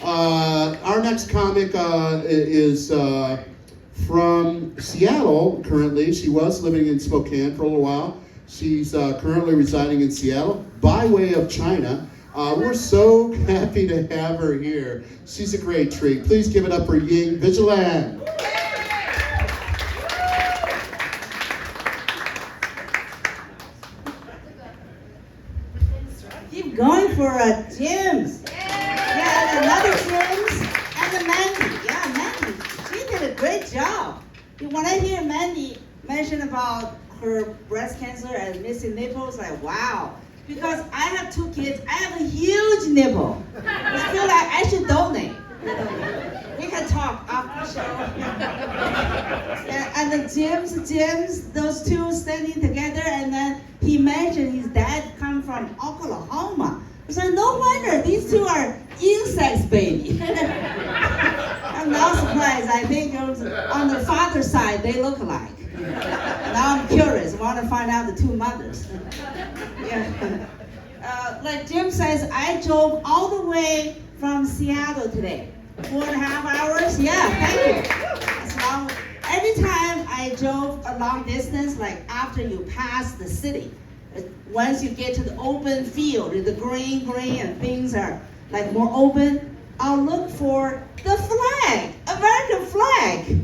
Our next comic is from Seattle currently. She was living in Spokane for a little while. She's currently residing in Seattle by way of China. We're so happy to have her here. She's a great treat. Please give it up for Ying Vigilant. Keep going for James. Yeah, and another James and Mandy. Yeah, Mandy. She did a great job. When I hear Mandy mention about her breast cancer and missing nipples, like wow. Because I have 2 kids, I have a huge nipple. I feel like I should donate. We can talk after the show. And the James, those 2 standing together, and then he mentioned his dad come from Oklahoma. So no wonder these 2 are incest baby. I'm not surprised. I think it was on the father's side they look alike. Now I'm curious. I want to find out the 2 mothers. Yeah. Like Jim says, I drove all the way from Seattle today. 4.5 hours. Yeah, thank you. That's long. Every time I drove a long distance, like after you pass the city, once you get to the open field, the green, and things are like more open, I'll look for the flag, American flag.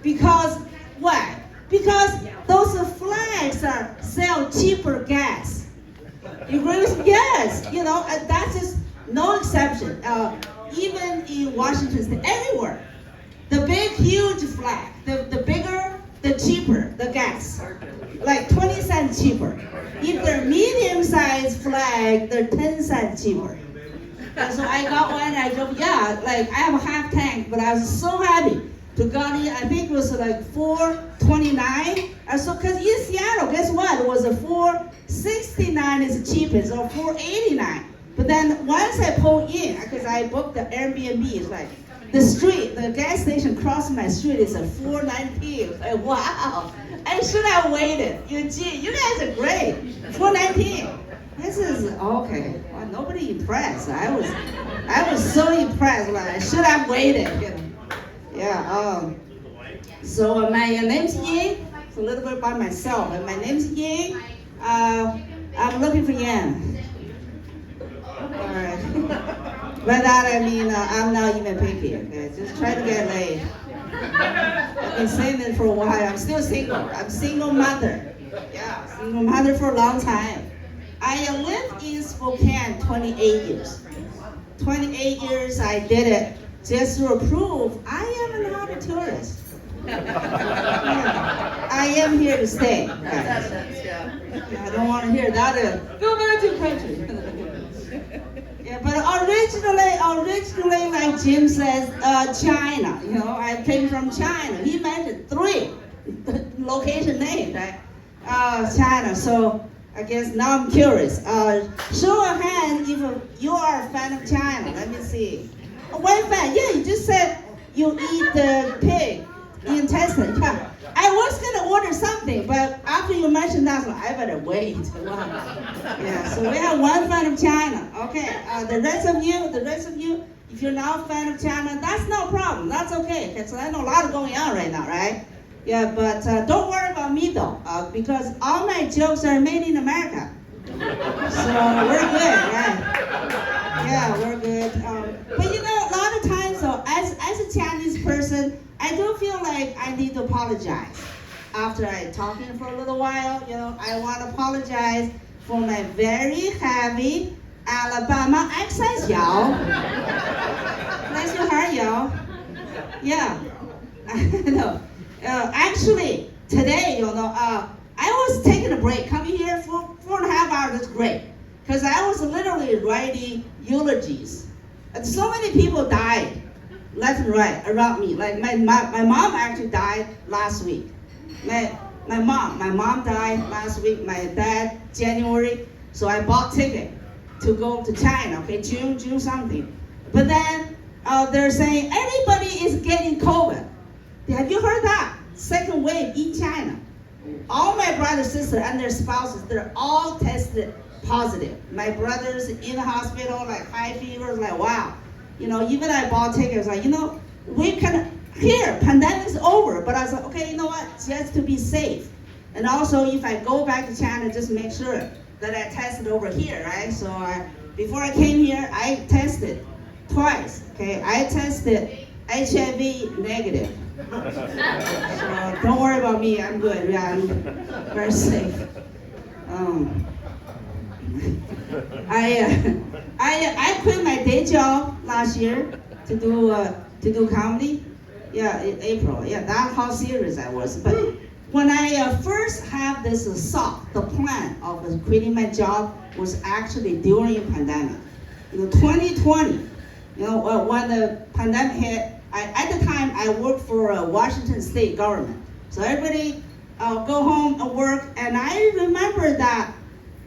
Because why? Because those flags sell cheaper gas. You agree with me? Yes. You know, that's just no exception. Even in Washington State, everywhere. The big, huge flag, the bigger, the cheaper, the gas. Like 20 cents cheaper. If they're medium-sized flag, they're 10 cents cheaper. And so I got one, I drove, like I have a half tank, but I was so happy to got it. I think it was like $4.29. And so, cause in Seattle, guess what? It was a $4.69 is the cheapest, or $4.89. But then once I pull in, because I booked the Airbnb, it's like the street, the gas station crossing my street is a $4.19. Like, wow, I should have waited. Eugene, you guys are great. $4.19. This is okay. Well, nobody impressed. I was so impressed. Like I should have waited. You know? Yeah. So my name's Ying. It's a little bit about myself. My name's Ying. I'm looking for Yan. All right. By that I mean I'm not even picky. Okay, just try to get laid. I've been saying it for a while. I'm still single. I'm single mother. Yeah, single mother for a long time. I lived in Spokane 28 years. 28 years I did it just to prove I am not a tourist. Yeah. I am here to stay. I don't want to hear that. Go back to country. Yeah, but originally, like Jim says, China. You know, I came from China. He mentioned 3 location names, right? China. So I guess now I'm curious. Show a hand if you are a fan of China. Let me see. One fan. Yeah, you just said you eat the pig intestine. Yeah. I was gonna order something, but after you mentioned that, I better wait. Wow. Yeah. So we have 1 fan of China. Okay. The rest of you, if you're not a fan of China, that's no problem. That's okay. Because I know a lot going on right now, right? Yeah, but don't worry about me though, because all my jokes are made in America. So we're good, right? Yeah, we're good. But you know, a lot of times though, as a Chinese person, I do feel like I need to apologize. After I talking for a little while, you know, I want to apologize for my very heavy Alabama accent, y'all. Bless your heart, y'all. Yeah, I know. Actually, today, you know, I was taking a break. Coming here for 4.5 hours, that's great. Because I was literally writing eulogies. And so many people died left and right around me. Like my mom actually died last week. My mom died last week. My dad, January. So I bought ticket to go to China, okay, June something. But then they're saying everybody is getting COVID. Have you heard that? Second wave in China. All my brothers, sisters, and their spouses, they're all tested positive. My brother's in the hospital, like high fever, like wow. Even I bought tickets, like, we can, here, pandemic's over. But I was like, okay, you know what, just to be safe. And also, if I go back to China, just make sure that I tested over here, right? So before I came here, I tested twice, okay? I tested HIV negative. So don't worry about me, I'm good, yeah, I'm very safe. I quit my day job last year to do comedy. Yeah, in April. Yeah, that's how serious I was. But when I first had this thought, the plan of quitting my job was actually during pandemic. 2020. When the pandemic hit, at the time I worked for Washington State government. So everybody go home and work, and I remember that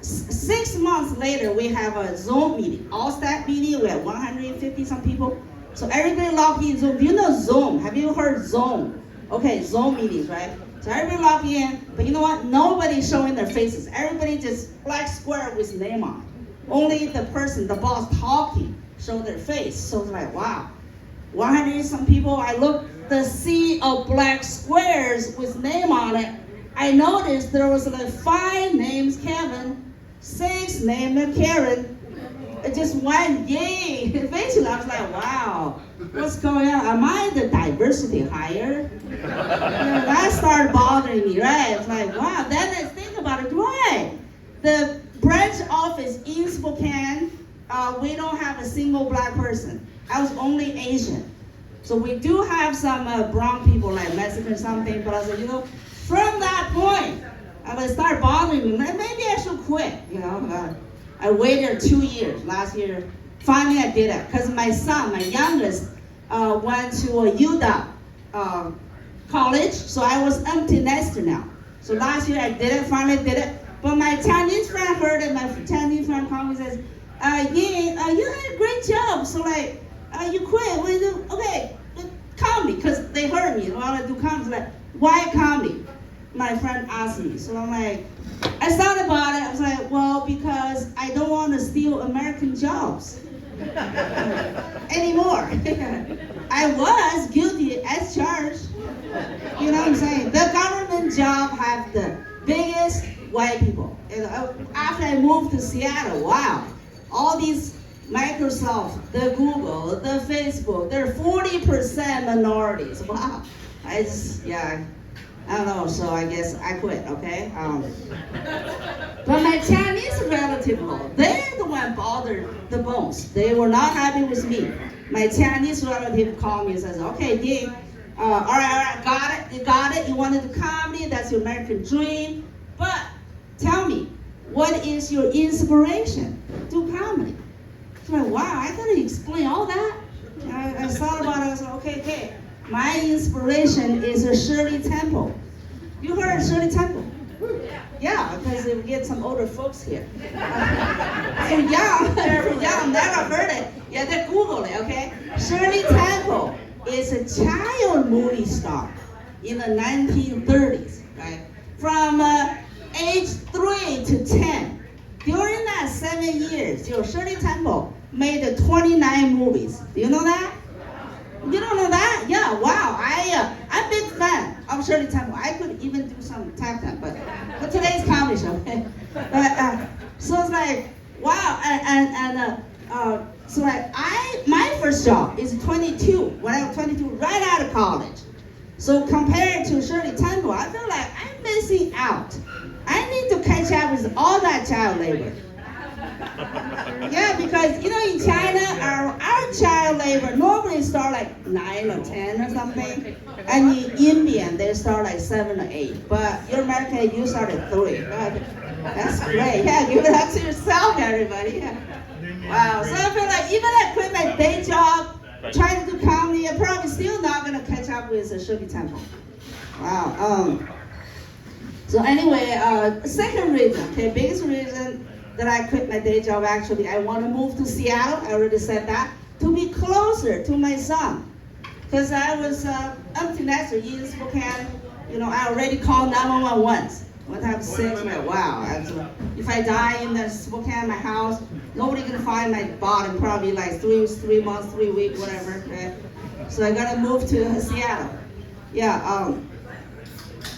6 months later, we have a Zoom meeting, all-staff meeting. We have 150 some people. So everybody logged in Zoom. Do you know Zoom? Have you heard Zoom? Okay, Zoom meetings, right? So everybody logged in, but you know what? Nobody's showing their faces. Everybody just black square with name on it. Only the person, the boss talking, show their face. So it's like, wow, 100 some people. I looked the sea of black squares with name on it. I noticed there was like 5 names Kevin, 6 named Karen. It just went yay. Eventually I was like, wow, what's going on? Am I the diversity hire? That started bothering me, right? It's like, wow. Then I think about it, right? The branch office in Spokane, we don't have a single black person. I was only Asian. So we do have some brown people, like Mexican or something, but I was like, from that point, I would start bothering me. Maybe I should quit, I waited 2 years. Last year, finally I did it. Because my son, my youngest, went to UW college, so I was empty nester now. So last year I did it, finally did it. But my Chinese friend heard it. My Chinese friend called me and says, you had a great job. So you quit. What do you do? Okay, comedy, because they heard me. While I do comedy, like, why comedy? My friend asked me. So I'm like, I thought about it. I was like, well, because I don't want to steal American jobs anymore. I was guilty as charged. You know what I'm saying? The government job have the biggest white people. After I moved to Seattle, wow, all these Microsoft, the Google, the Facebook, they're 40% minorities. Wow. I don't know, so I guess I quit, okay? But my Chinese relative, they're the one bothered the most. They were not happy with me. My Chinese relative called me and says, okay, Ding, all right, got it. You want to do comedy, that's your American dream. But tell me, what is your inspiration? Do comedy. So I'm like, wow, I gotta explain all that. I thought about it, I said, okay. My inspiration is a Shirley Temple. You heard of Shirley Temple? Yeah, because we get some older folks here. So young, never heard it. Yeah, they Google it, okay? Shirley Temple is a child movie star in the 1930s, right? From age 3 to 10. During that 7 years, Shirley Temple made 29 movies. Do you know that? You don't know that? Yeah, wow. I'm a big fan of Shirley Temple. I could even do some tap tap, but today's comedy show. Okay? But so it's like, wow, so like my first job is 22. When I was 22, right out of college. So compared to Shirley Temple, I feel like I'm missing out. I need to catch up with all that child labor. Yeah, because in China, our child labor normally start like 9 or 10 or something, and in Indian they start like 7 or 8. But you're American, you start at 3. That's great. Yeah, give it up to yourself, everybody. Yeah. Wow. So I feel like even I quit my day job, trying to do comedy, I'm probably still not gonna catch up with Shirley Temple. Wow. So anyway, second reason, biggest reason that I quit my day job, actually, I want to move to Seattle. I already said that, to be closer to my son. Because I was empty nester in Spokane. I already called 911 once. One time sick, I'm like, wow. If I die in the Spokane, my house, nobody gonna find my body. Probably like 3 months, 3 weeks, whatever. Right? So I gotta move to Seattle. Yeah.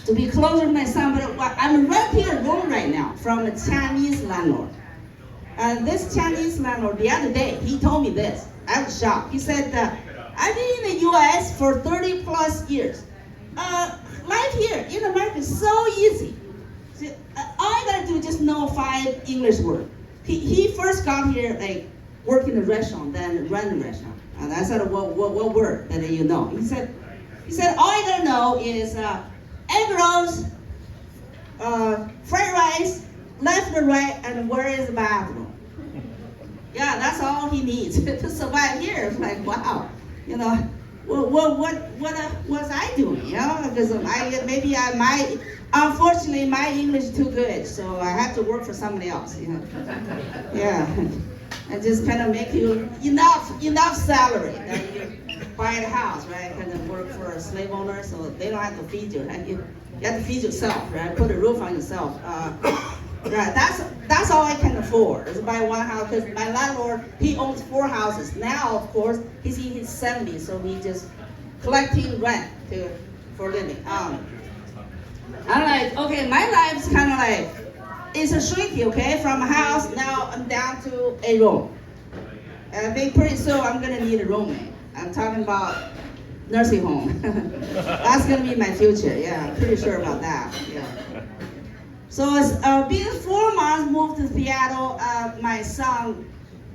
To be closer to my son, but I'm renting a room right now from a Chinese landlord. And this Chinese landlord, the other day, he told me this. I was shocked. He said, I've been in the U.S. for 30 plus years. Life here in America is so easy. See, all I gotta do is just know 5 English words. He first got here, like, work in a restaurant, then run a restaurant. And I said, what word that you know? He said, all I gotta know is egg rolls, fried rice, left and right, and where is the bathroom? Yeah, that's all he needs to survive here. It's like, wow, you know, what was I doing? You know, because unfortunately, my English is too good, so I have to work for somebody else. You know, yeah, and just kind of make you enough salary that you buy a house, right? Kind of work for a slave owner, so they don't have to feed you. Right? You have to feed yourself, right? Put a roof on yourself. Right, that's all I can afford is buy one house because my landlord, he owns 4 houses. Now, of course, he's in his 70s, so he just collecting rent for living. I'm like, okay, my life's kind of like, it's a shrinking, okay? From a house, now I'm down to a room. And I think pretty soon I'm gonna need a roommate. I'm talking about nursing home. That's gonna be my future, yeah, I'm pretty sure about that, yeah. So being 4 months moved to Seattle, my son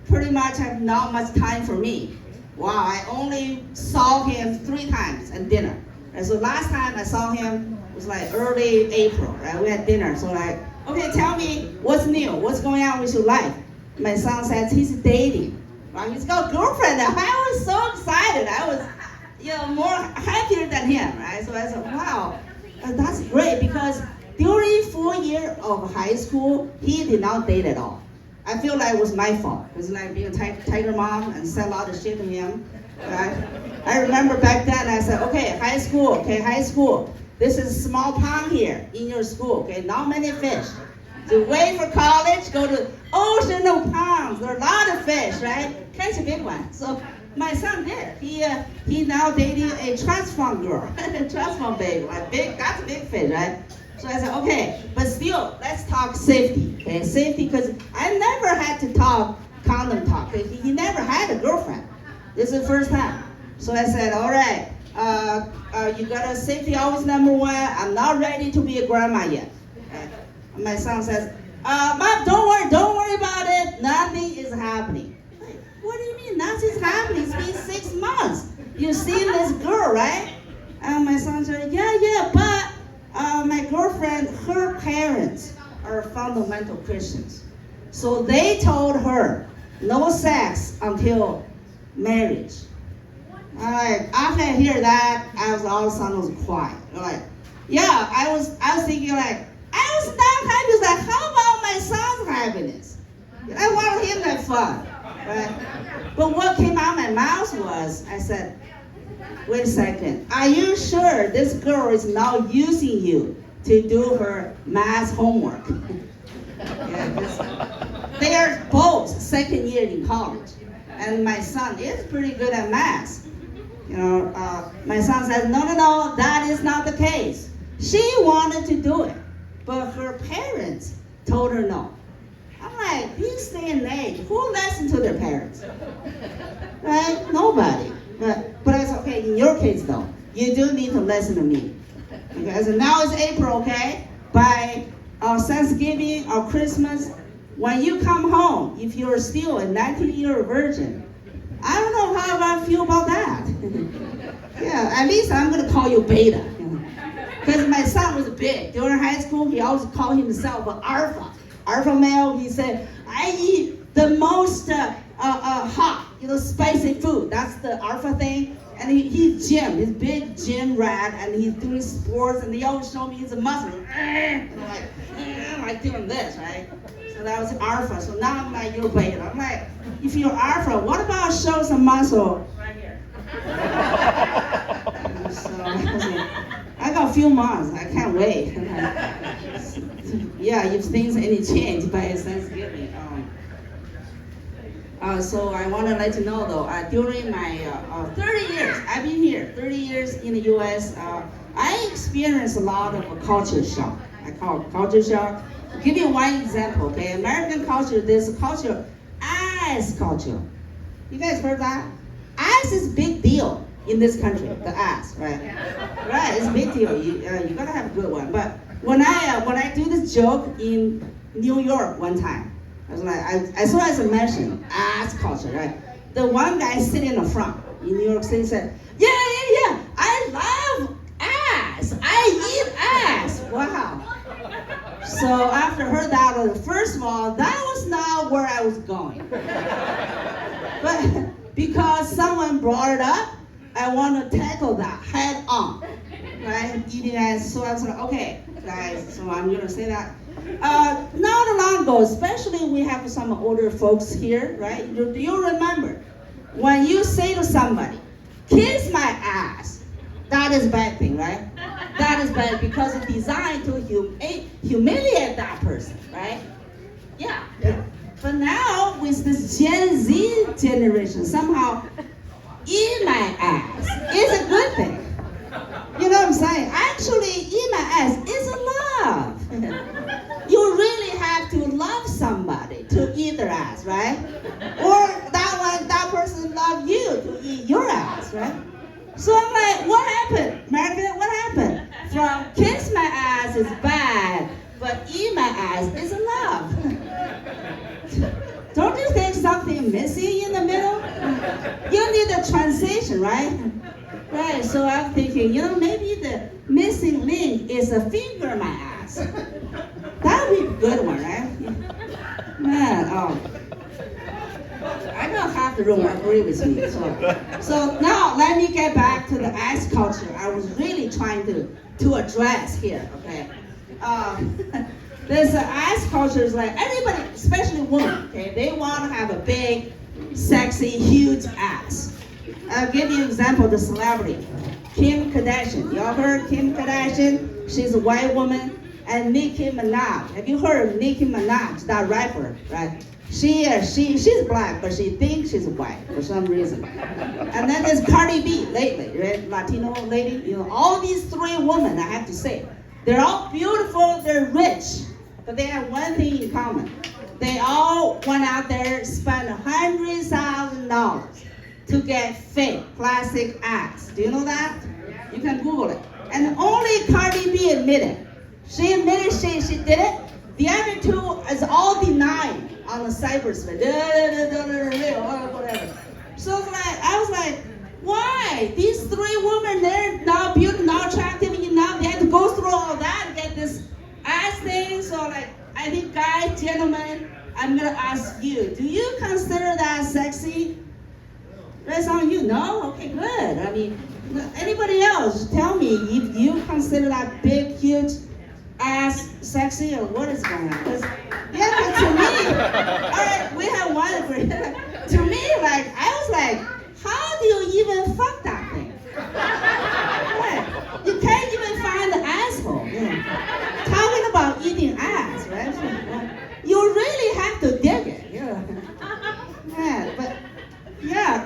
pretty much had not much time for me. Wow, I only saw him 3 times at dinner. And so last time I saw him was like early April, right? We had dinner, so like, okay, tell me what's new, what's going on with your life? My son says he's dating. Well, he's got a girlfriend now. I was so excited. I was, more happier than him, right? So I said, wow, that's great because during 4 years of high school, he did not date at all. I feel like it was my fault. It was like being a tiger mom and sell a lot of shit to him. Right? I remember back then I said, okay, high school. This is a small pond here in your school, okay? Not many fish. So wait for college, go to ocean of ponds. There are a lot of fish, right? Catch a big one. So my son did. He now dating a transform girl, a transform baby. That's a big fish, right? So I said, okay, but still, let's talk safety, okay? Safety, because I never had to talk condom talk. He never had a girlfriend. This is the first time. So I said, all right, you got a safety always number 1. I'm not ready to be a grandma yet. Okay? And my son says, Mom, don't worry about it. Nothing is happening. Like, what do you mean nothing's happening? It's been 6 months. You've seen this girl, right? And my son said, yeah, but my girlfriend, her parents are fundamental Christians. So they told her, no sex until marriage. After I hear that, all of a sudden I was quiet. Yeah, I was thinking like, I was not happy. I was like, how about my son's happiness? I wanted him to have fun, right? But what came out of my mouth was, I said, wait a second, are you sure this girl is now using you to do her math homework? They are both second year in college, and my son is pretty good at math. My son says, no, that is not the case. She wanted to do it, but her parents told her no. I'm like, these day and age, who listens to their parents? Right? Nobody. But I said, okay, in your case though, you do need to listen to me. Okay, so now it's April, okay? By Thanksgiving or Christmas, when you come home, if you're still a 19-year virgin, I don't know how I feel about that. Yeah, at least I'm going to call you Beta. Because my son was big. During high school, he always called himself an alpha. Alpha male, he said, I eat the most hot, spicy food. That's the alpha thing. And he's big gym rat, and he's doing sports, and they always show me he's a muscle. And I'm like doing this, right? So that was alpha. So now I'm like, you're Beta. I'm like, if you're alpha, what about show some muscle right here? So I got a few months. I can't wait. Yeah, if things any change by Thanksgiving. So I want to let you know though, during my 30 years, I've been here, 30 years in the U.S., I experienced a lot of a culture shock. I call it culture shock. I'll give you one example, okay? American culture, there's a culture, ass culture. You guys heard that? Ass is a big deal in this country, the ass, right? Right, it's a big deal. You gotta have a good one. But when I do this joke in New York one time, I was like, as soon as I mentioned ass culture, right? The one guy sitting in the front in New York City said, yeah, I love ass. I eat ass. Wow. So after I heard that, first of all, that was not where I was going. But because someone brought it up, I want to tackle that head on, right? Eating ass. So I was like, okay, guys, so I'm going to say that. Not long ago, especially we have some older folks here, right? Do you remember when you say to somebody, kiss my ass, that is a bad thing, right? That is bad because it's designed to humiliate that person, right? Yeah. But now with this Gen Z generation, somehow eat my ass is a good thing. You know what I'm saying? Actually, eat my ass is a love. You really have to love somebody to eat their ass, right? Or that person love you to eat your ass, right? So I'm like, what happened, America? What happened? From kiss my ass is bad, but eat my ass is love. Don't you think something missing in the middle? You need a transition, right? Right, so I'm thinking, maybe the missing link is a finger in my ass. That would be a good one, right? Man, I know half the room agree with me. So now let me get back to the ass culture I was really trying to address here, okay? This ass culture is like everybody, especially women, okay? They want to have a big, sexy, huge ass. I'll give you an example of the celebrity. Kim Kardashian. Y'all heard Kim Kardashian? She's a white woman. And Nicki Minaj. Have you heard of Nicki Minaj, that rapper, right? She's black, but she thinks she's white for some reason. And then there's Cardi B lately, right? Latino lady. All these three women, I have to say, they're all beautiful, they're rich, but they have one thing in common. They all went out there, spent $100,000 to get fake plastic ass. Do you know that? You can Google it. And only Cardi B admitted. She admitted she did it. The other two is all denying on the cyberspace. Whatever. So I was like, why? These three women, they're not beautiful, not attractive enough. They had to go through all that to get this ass thing. So I think guys, gentlemen, I'm gonna ask you, do you consider that sexy? That's on you. No? Okay, good. I mean, anybody else, tell me if you consider that big, huge ass sexy or what is going on? Because, yeah, to me, all right, we have one agree. To me, I was like, how do you even fuck that thing? Right. You can't even find the asshole. Talking about eating ass, right? You really have to dig it.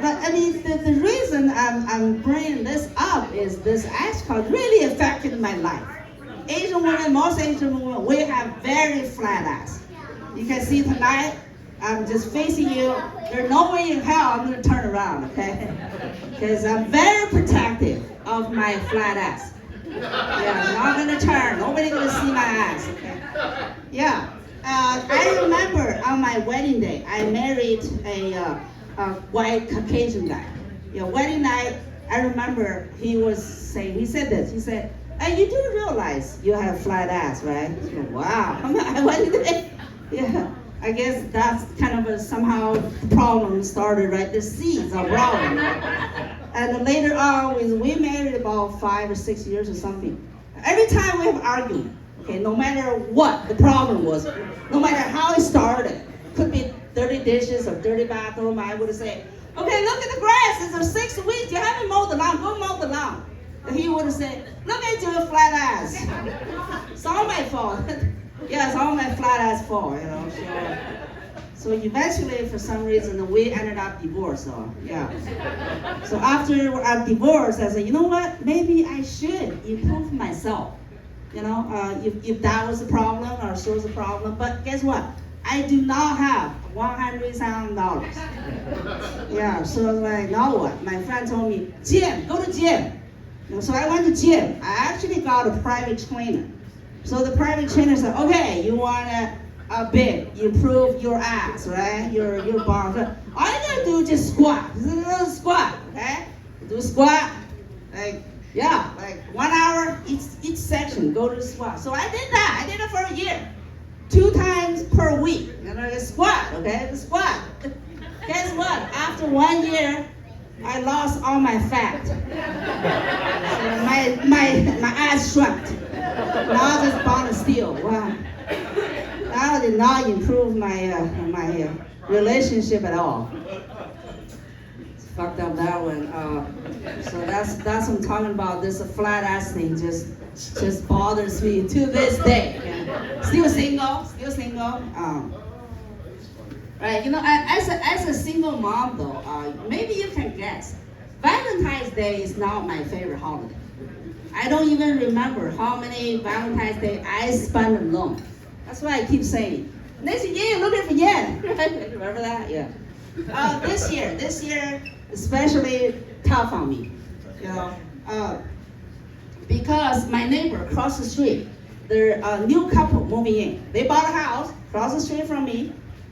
But I mean, the reason I'm bringing this up is this ass culture really affected my life. Asian women, most Asian women, we have very flat ass. You can see tonight, I'm just facing you. There's no way in hell I'm gonna turn around, okay? Because I'm very protective of my flat ass. Yeah, I'm not gonna turn. Nobody's gonna see my ass, okay? Yeah. I remember on my wedding day, I married a white Caucasian guy. Wedding night, I remember he said this, he said, hey, you do realize you have flat ass, right? I said, wow, wedding day? Yeah, I guess that's kind of somehow the problem started, right? The seeds are growing. And later on, we married about 5 or 6 years or something. Every time we have argument, okay, no matter what the problem was, no matter how it started, could be dirty dishes or dirty bathroom, I would say, okay, look at the grass, it's 6 weeks, you haven't mowed the lawn, go mow the lawn. he would say, look at your flat ass. It's all my fault. Yeah, it's all my flat ass fault, you know. So eventually, for some reason, we ended up divorced. So yeah. So after our divorce, I said, you know what? Maybe I should improve myself. You know, if that was a problem or so was a problem. But guess what? I do not have $100,000. Yeah. So I was like, now what? My friend told me, gym. Go to gym. You know, so I went to gym. I actually got a private trainer. So the private trainer said, okay, you want to improve your abs, right? Your bar. So all you gotta do is just squat. Just a little squat, okay? Do a squat, like 1 hour each section. Go to the squat. So I did that. I did it for a year, 2 times per week. You know, the squat, okay? The squat. Guess what? After 1 year, I lost all my fat. So my ass shrunk. Now I just bought a steel. Wow. That did not improve my relationship at all. It's fucked up that one. So that's what I'm talking about. This flat ass thing just bothers me to this day. Okay? Still single. Right? You know, as a single mom though, maybe you can guess. Valentine's Day is not my favorite holiday. I don't even remember how many Valentine's Day I spent alone. That's why I keep saying, next year, looking for yen. Remember that? Yeah. This year, especially tough on me, you know, because my neighbor across the street, they're a new couple moving in. They bought a house across the street from me,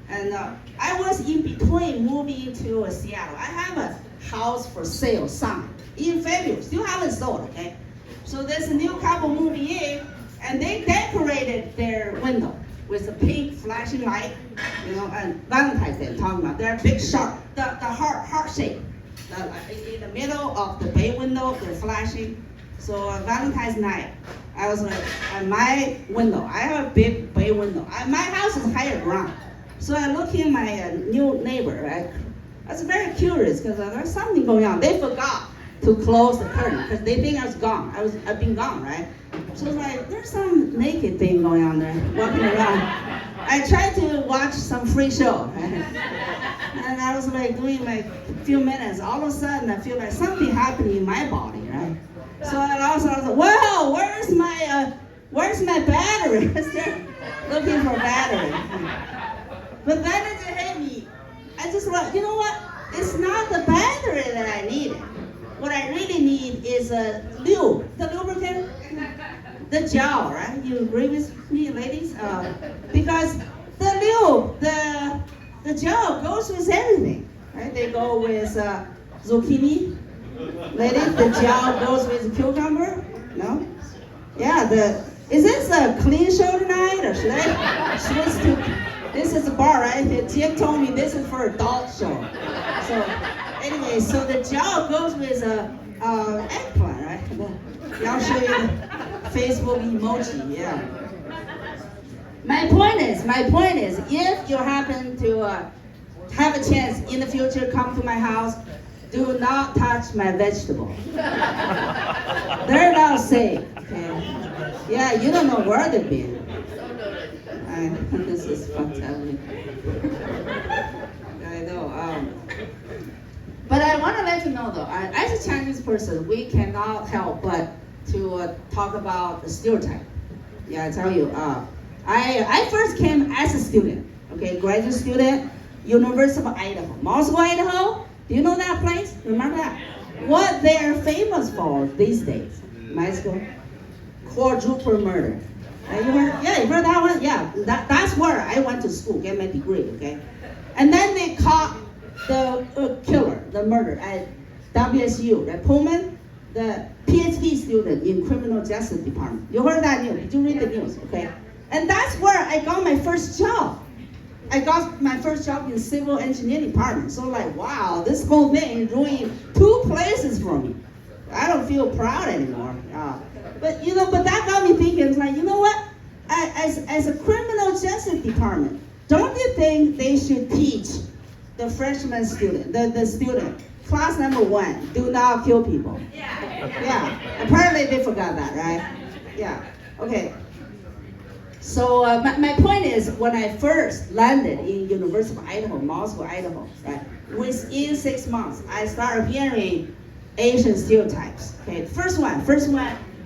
and I was in between moving to Seattle. I have a house for sale sign in February, still haven't sold, okay? So there's a new couple moving in, and they decorated their window with a pink flashing light, you know, and Valentine's Day I'm talking about. They're big sharp, the heart shape. In the middle of the bay window, they're flashing. So Valentine's night, I was like, at my window, I have a big bay window. My house is higher ground. So I look in my new neighbor, right? I was very curious because there's something going on. They forgot to close the curtain because they think I was gone. I've been gone, right? So I was like, there's some naked thing going on there, walking around. I tried to watch some free show, right? And I was like doing like a few minutes. All of a sudden, I feel like something happening in my body, right? So I was like, wow, where's my battery? Looking for battery. But then it hit me. I just like, you know what? It's not the battery that I needed. What I really need is a lube, the lubricant, the gel, right? You agree with me, ladies? Because the lube, the gel goes with everything, right? They go with zucchini. Ladies, the gel goes with cucumber. No? Yeah. Is this a clean show tonight, or should I switch to? This is a bar, right? Jim told me this is for adult show. So anyway, so the gel goes with eggplant, right? I'll show you the Facebook emoji, yeah. My point is, if you happen to have a chance in the future, come to my house, do not touch my vegetable. They're not safe, okay? Yeah, you don't know where they've been. This is fucked up. I know. But I want to let you know, though, as a Chinese person, we cannot help but to talk about the stereotype. Yeah, I tell you. I first came as a student, okay, graduate student, University of Idaho, Moscow, Idaho. Do you know that place? Remember that? What they're famous for these days, my school? Quadruple murder. You heard that one? Yeah, that's where I went to school, get my degree, okay? And then they caught the killer, the murderer at WSU, right? Pullman, the PhD student in criminal justice department. You heard that news? Did you read the news? Okay. And that's where I got my first job. I got my first job in civil engineering department. So like, wow, this whole thing ruined 2 places for me. I don't feel proud anymore. But that got me thinking. It's like, you know what? As a criminal justice department, don't you think they should teach the freshman student, the student, class number 1, do not kill people. Yeah, apparently they forgot that, right? Yeah, okay. So my point is, when I first landed in University of Idaho, Moscow, Idaho, right? Within 6 months, I started hearing Asian stereotypes. Okay, first one,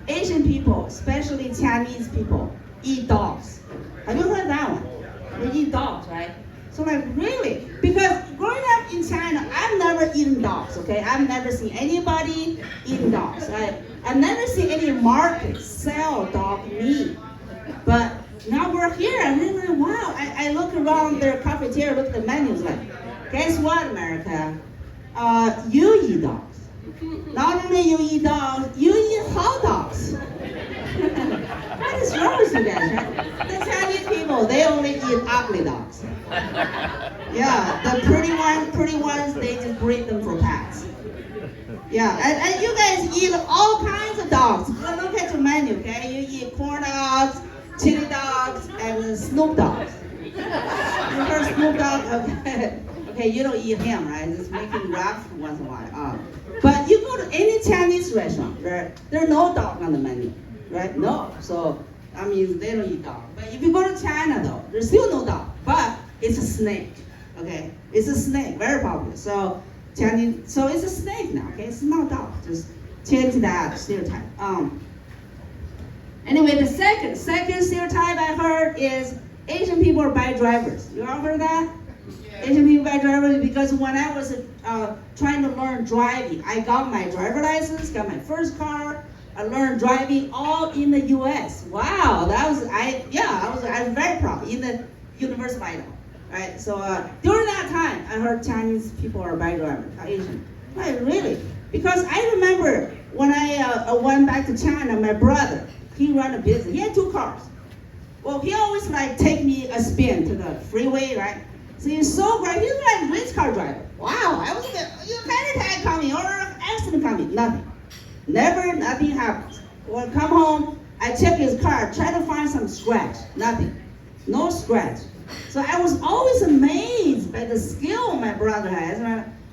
Asian people, especially Chinese people, eat dogs. Have you heard that one? They eat dogs, right? So like, really? Because growing up in China, I've never eaten dogs, okay? I've never seen anybody eating dogs. I've never seen any market sell dog meat. But now we're here, and we're like, wow. I look around their cafeteria, look at the menus, like, guess what, America? You eat dogs. Not only you eat dogs, you eat hot dogs. What is wrong with you guys, right? The Chinese people, they only eat ugly dogs. Yeah, the pretty ones, they just breed them for pets. Yeah, and you guys eat all kinds of dogs. Look at your menu, okay? You eat corn dogs, chili dogs, and Snoop dogs. You heard Snoop Dogg? Okay. Okay, you don't eat him, right? Just make him laugh once in a while. But you go to any Chinese restaurant, right? There's no dog on the menu, right? No. So, I mean, they don't eat dog. But if you go to China, though, there's still no dog. But it's a snake, okay? It's a snake, very popular. So, Chinese, so it's a snake now, okay? It's not dog. Just change that stereotype. Anyway, the second stereotype I heard is Asian people are bad drivers. You all heard that? Asian people bad drivers, because when I was trying to learn driving, I got my driver license, got my first car. I learned driving all in the U.S. Wow, that was I was very proud in the University of Idaho. Right, so during that time, I heard Chinese people are bad drivers, Asian. Like, really? Because I remember when I went back to China, my brother, he ran a business. He had 2 cars. Well, he always like take me a spin to the freeway, right? So he's so great. He's like a race car driver. Wow, I was like, heart attack coming or accident coming. Nothing. Never, nothing happens. Well, come home, I check his car, try to find some scratch. Nothing. No scratch. So I was always amazed by the skill my brother has.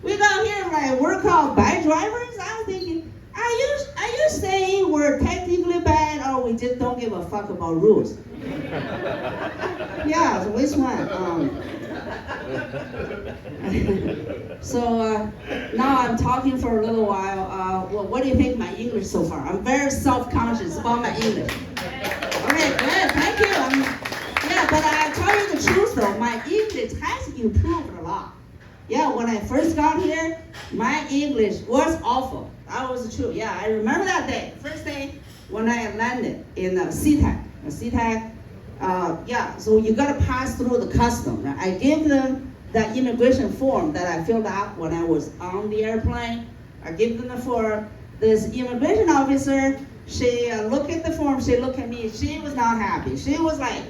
We got here like we're called bad drivers. I was thinking, are you saying we're technically bad or we just don't give a fuck about rules? Yeah, so which one? So now I'm talking for a little while. Well, what do you think of my English so far? I'm very self-conscious about my English. Okay, good, thank you. Yeah, but I tell you the truth though, my English has improved a lot. Yeah, when I first got here, my English was awful. That was the truth. Yeah, I remember that day, first day when I landed in SeaTac. So you gotta pass through the custom. Right? I gave them that immigration form that I filled out when I was on the airplane. I gave them the form. This immigration officer, she looked at the form, she looked at me, she was not happy. She was like,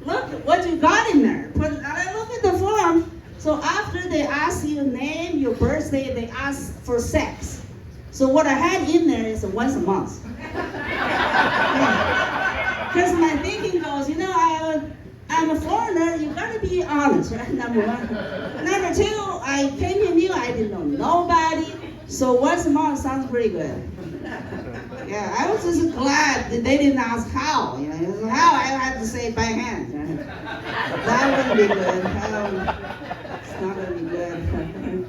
look what you got in there. And I look at the form. So after they ask your name, your birthday, they ask for sex. So what I had in there is once a month. Because my thinking goes, I'm a foreigner, you gotta be honest, right? Number one. Number two, I came here new, I didn't know nobody. So once a month sounds pretty good. Yeah, I was just glad that they didn't ask how. How I had to say by hand. That wouldn't be good. It's not gonna be good.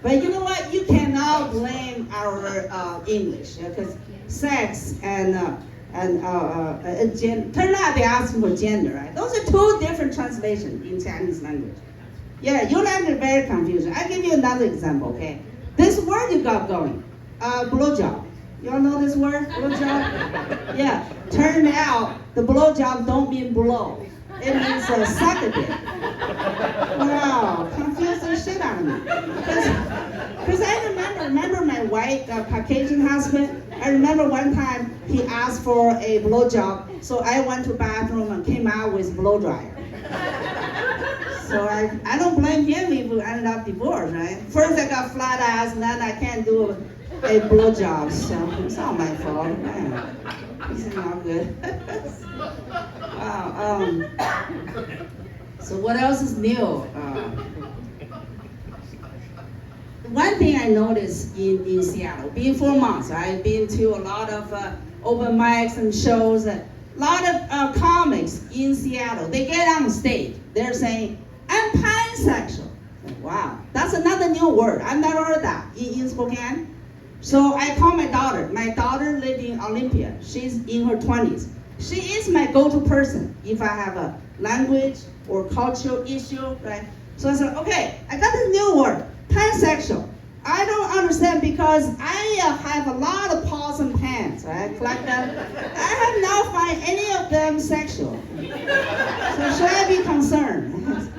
But you know what? You cannot blame our English, because sex and gender. Turn out they're asking for gender, right? Those are 2 different translations in Chinese language. Yeah, your language is very confusing. I'll give you another example, okay? This word you got going, blowjob. You all know this word, blowjob? Yeah, turned out the blowjob don't mean blow. It means suck a dick. Wow, confused the shit out of me. Because I remember my white Caucasian husband. I remember one time he asked for a blowjob, so I went to the bathroom and came out with blow dryer. So I don't blame him if we ended up divorced, right? First I got flat ass, and then I can't do a blowjob, so it's not my fault. Man, this is not good. Wow. So what else is new? one thing I noticed in Seattle, being 4 months, I've been to a lot of open mics and shows. A lot of comics in Seattle, they get on stage. They're saying, I'm pansexual. Wow, that's another new word. I've never heard that in Spokane. So I call my daughter. My daughter lives in Olympia. She's in her 20s. She is my go-to person if I have a language or cultural issue, right? So I said, okay, I got this new word, pansexual. I don't understand because I have a lot of paws and pants, right? Collect them. I have not find any of them sexual. So should I be concerned?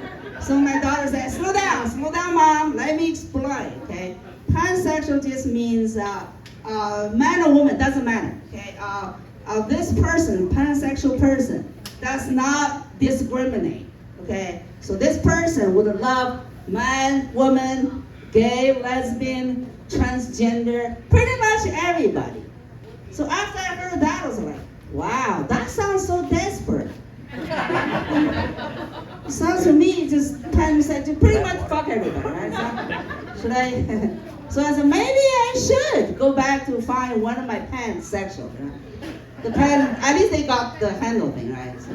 So my daughter said, slow down, mom, let me explain, okay? Pansexual just means man or woman, doesn't matter, okay? This person, pansexual person, does not discriminate, okay? So this person would love man, woman, gay, lesbian, transgender, pretty much everybody. So after I heard that, I was like, wow, that sounds so desperate. Sounds to me just pansexual, pretty much fuck everybody, right? So, should I? So I said, maybe I should go back to find one of my pansexual. Right? The pen, at least they got the handle thing, right? So,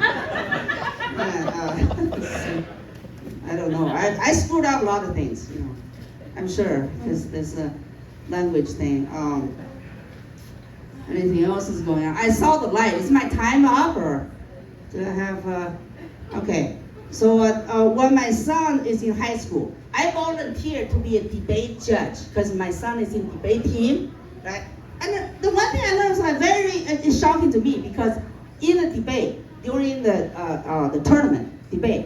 I don't know. I screwed up a lot of things, you know. I'm sure, because there's a language thing. Anything else is going on? I saw the light. Is my time up, or do I have? Okay. So when my son is in high school, I volunteered to be a debate judge because my son is in debate team, right? And the one thing I learned was it's shocking to me because in the debate, during the tournament debate,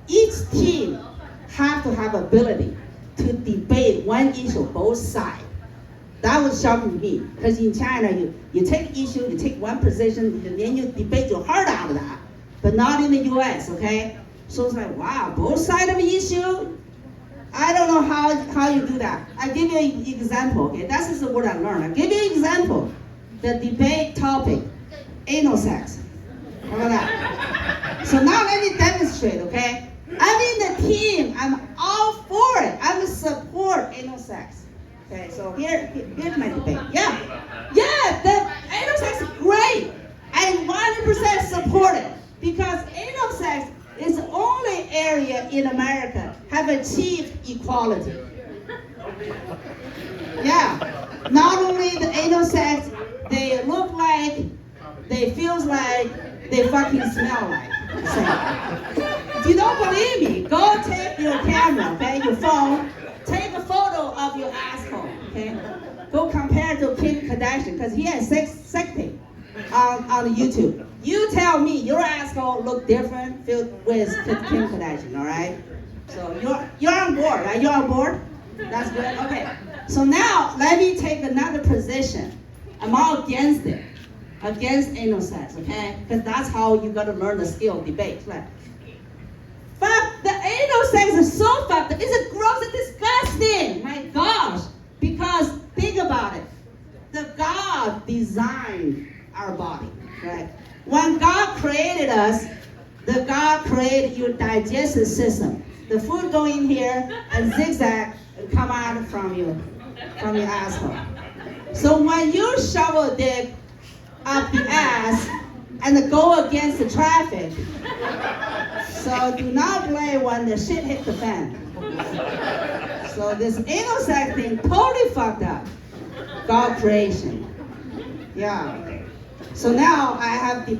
each team have to have ability to debate one issue, both sides. That was shocking to me because in China, you take issue, you take one position, and then you debate your heart out of that, but not in the U.S., okay? So it's like, wow, both sides of the issue? I don't know how you do that. I'll give you an example, okay? That's just what I learned. I'll give you an example. The debate topic, anal sex. How about that? So now let me demonstrate, okay? I'm in the team. I'm all for it. I'm support anal sex. Okay, so here's my debate. Yeah, the anal sex is great. I 100% support it because anal sex is the only area in America have achieved equality. Yeah, not only the anal sex, they look like, they feels like, they fucking smell like. So, if you don't believe me, go take your camera, okay, your phone, take a photo of your asshole, okay? Go compare to Kim Kardashian, because he has sex tape on YouTube. You tell me your asshole look different with Kim Kardashian, all right? So you're on board, right? You're on board? That's good, okay. So now, let me take another position. I'm all against it, against anal sex, okay? Because that's how you gotta learn the skill of debate. Like, fuck, the anal sex is so fucked up. It's gross and disgusting, my gosh. Because think about it. The God designed our body, right? When God created us, the God created your digestive system. The food go in here and zigzag and come out from your asshole. So when you shove a dick up the ass and go against the traffic, so do not blame when the shit hit the fan. So this anal sex thing totally fucked up. God creation. Yeah. So now I have debate.